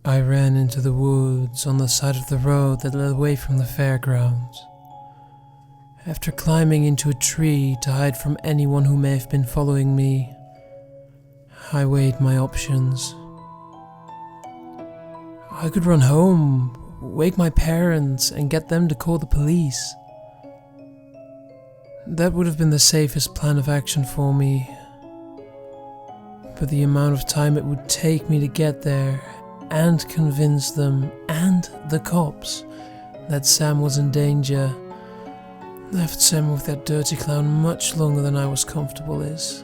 I ran into the woods on the side of the road that led away from the fairgrounds. After climbing into a tree to hide from anyone who may have been following me, I weighed my options. I could run home, wake my parents, and get them to call the police. That would have been the safest plan of action for me. But the amount of time it would take me to get there and convince them and the cops that Sam was in danger left Sam with that dirty clown much longer than I was comfortable is.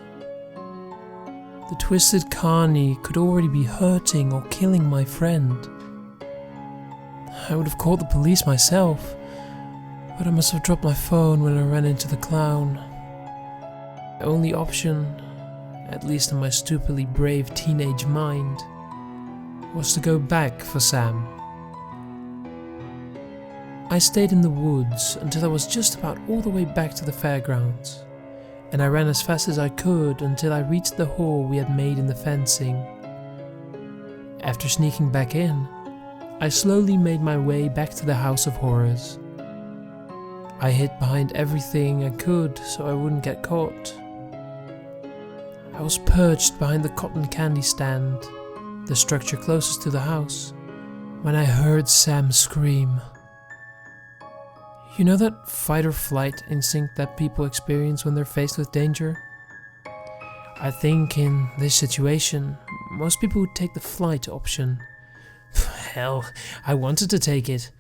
The twisted carny could already be hurting or killing my friend. I would have called the police myself, but I must have dropped my phone when I ran into the clown. The only option, at least in my stupidly brave teenage mind, was to go back for Sam. I stayed in the woods until I was just about all the way back to the fairgrounds, and I ran as fast as I could until I reached the hole we had made in the fencing. After sneaking back in, I slowly made my way back to the House of Horrors. I hid behind everything I could so I wouldn't get caught. I was perched behind the cotton candy stand, the structure closest to the house, when I heard Sam scream. You know that fight or flight instinct that people experience when they're faced with danger? I think in this situation, most people would take the flight option. Hell, I wanted to take it.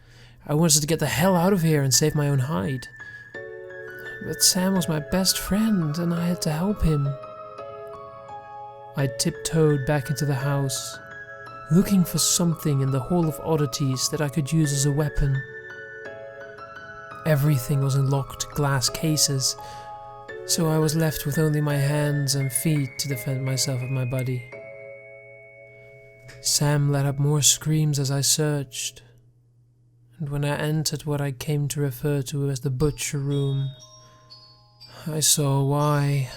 I wanted to get the hell out of here and save my own hide. But Sam was my best friend and I had to help him. I tiptoed back into the house, looking for something in the Hall of Oddities that I could use as a weapon. Everything was in locked glass cases, so I was left with only my hands and feet to defend myself and my buddy. Sam let up more screams as I searched, and when I entered what I came to refer to as the butcher room, I saw why.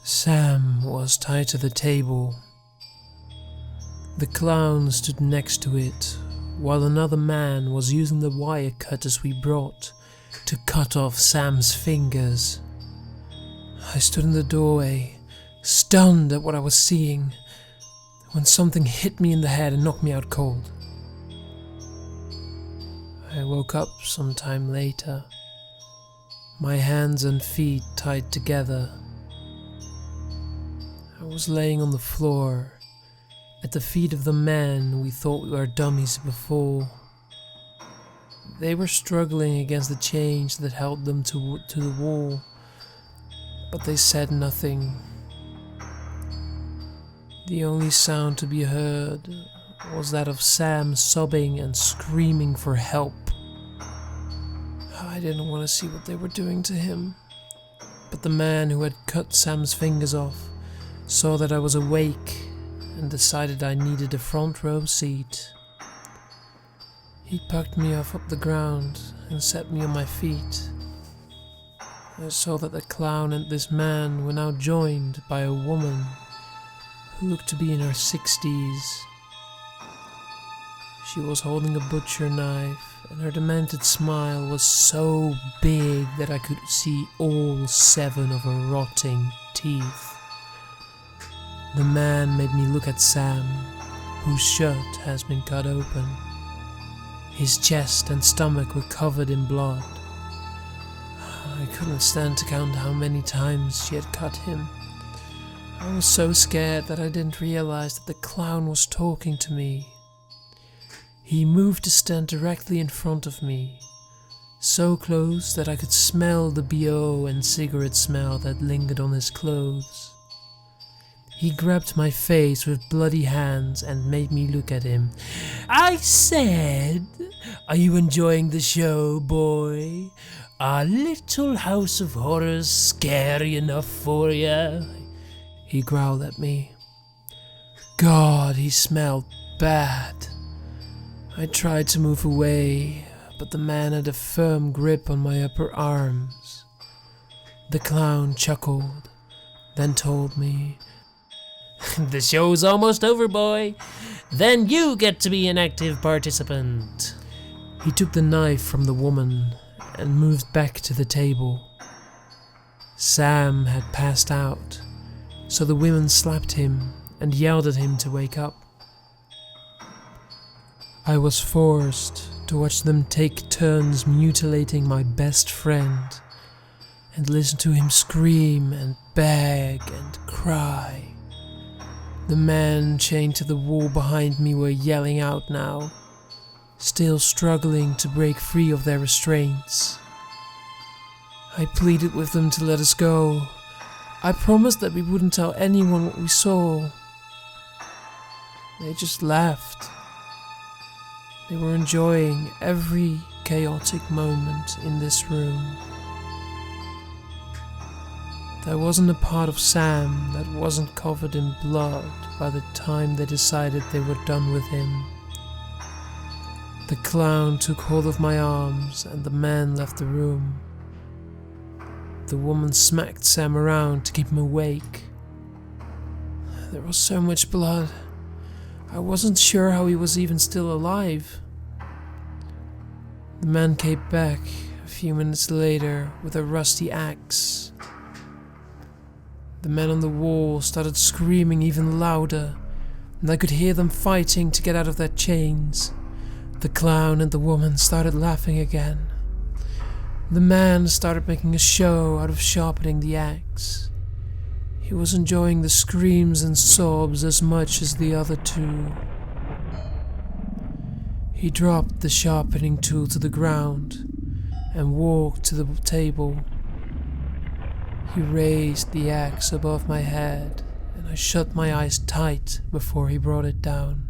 Sam was tied to the table. The clown stood next to it, while another man was using the wire cutters we brought to cut off Sam's fingers. I stood in the doorway, stunned at what I was seeing, when something hit me in the head and knocked me out cold. I woke up some time later, my hands and feet tied together. I was laying on the floor, at the feet of the men we thought were dummies before. They were struggling against the chains that held them to the wall, but they said nothing. The only sound to be heard was that of Sam sobbing and screaming for help. I didn't want to see what they were doing to him, but the man who had cut Sam's fingers off saw that I was awake and decided I needed a front row seat. He pucked me off up the ground and set me on my feet. I saw that the clown and this man were now joined by a woman who looked to be in her 60s. She was holding a butcher knife, and her demented smile was so big that I could see all 7 of her rotting teeth. The man made me look at Sam, whose shirt has been cut open. His chest and stomach were covered in blood. I couldn't stand to count how many times she had cut him. I was so scared that I didn't realize that the clown was talking to me. He moved to stand directly in front of me, so close that I could smell the BO and cigarette smell that lingered on his clothes. He grabbed my face with bloody hands and made me look at him. I said, "Are you enjoying the show, boy? Are Little House of Horrors scary enough for ya?" He growled at me. God, he smelled bad. I tried to move away, but the man had a firm grip on my upper arms. The clown chuckled, then told me, "The show's almost over, boy. Then you get to be an active participant. He took the knife from the woman and moved back to the table. Sam had passed out, so the women slapped him and yelled at him to wake up. I was forced to watch them take turns mutilating my best friend and listen to him scream and beg and cry. The men chained to the wall behind me were yelling out now, still struggling to break free of their restraints. I pleaded with them to let us go. I promised that we wouldn't tell anyone what we saw. They just laughed. They were enjoying every chaotic moment in this room. There wasn't a part of Sam that wasn't covered in blood by the time they decided they were done with him. The clown took hold of my arms and the man left the room. The woman smacked Sam around to keep him awake. There was so much blood. I wasn't sure how he was even still alive. The man came back a few minutes later with a rusty axe. The men on the wall started screaming even louder, and I could hear them fighting to get out of their chains. The clown and the woman started laughing again. The man started making a show out of sharpening the axe. He was enjoying the screams and sobs as much as the other two. He dropped the sharpening tool to the ground and walked to the table. He raised the axe above my head, and I shut my eyes tight before he brought it down.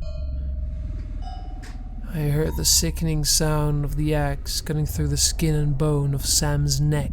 I heard the sickening sound of the axe cutting through the skin and bone of Sam's neck.